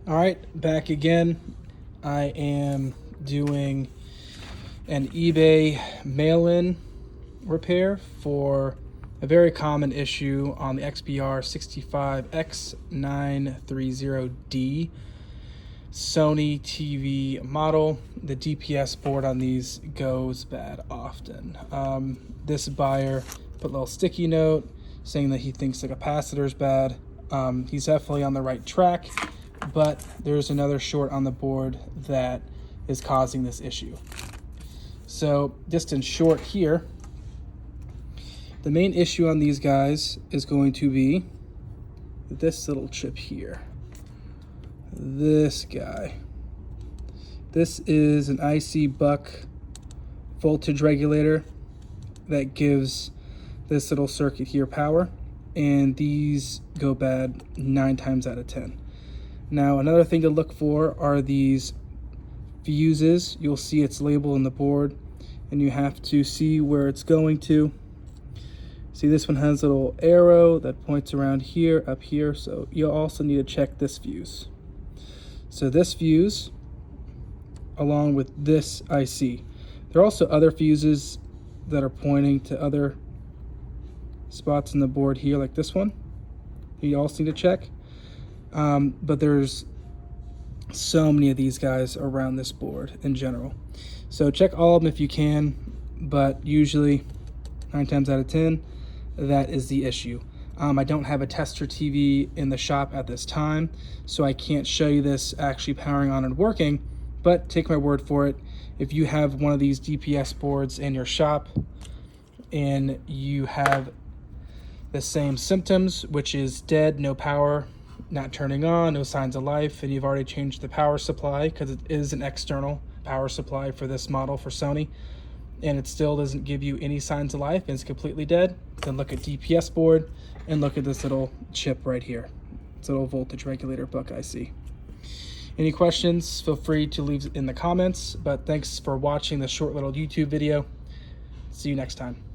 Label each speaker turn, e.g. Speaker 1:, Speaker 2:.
Speaker 1: All right, back again. I am doing an eBay mail-in repair for a very common issue on the XBR 65X930D Sony TV model. The DPS board on these goes bad often. This buyer put a little sticky note saying that he thinks the capacitor is bad. He's definitely on the right track, but there's another short on the board that is causing this issue. So just in short here, the main issue on these guys is going to be this little chip here. This guy. This is an IC buck voltage regulator that gives this little circuit here power, and these go bad 9 times out of 10. Now, another thing to look for are these fuses. You'll see its label on the board, and you have to see where it's going to. See, this one has a little arrow that points around here, up here, so you'll also need to check this fuse. So this fuse, along with this IC. There are also other fuses that are pointing to other spots in the board here, like this one. You also need to check. But there's so many of these guys around this board in general. So check all of them if you can, but usually 9 times out of 10, that is the issue. I don't have a tester TV in the shop at this time, so I can't show you this actually powering on and working, but take my word for it. If you have one of these DPS boards in your shop and you have the same symptoms, which is dead, no power, not turning on, no signs of life, and you've already changed the power supply because it is an external power supply for this model for Sony, and it still doesn't give you any signs of life and it's completely dead, then look at DPS board and look at this little chip right here. It's a little voltage regulator buck IC. Any questions, feel free to leave in the comments, but thanks for watching this short little YouTube video. See you next time.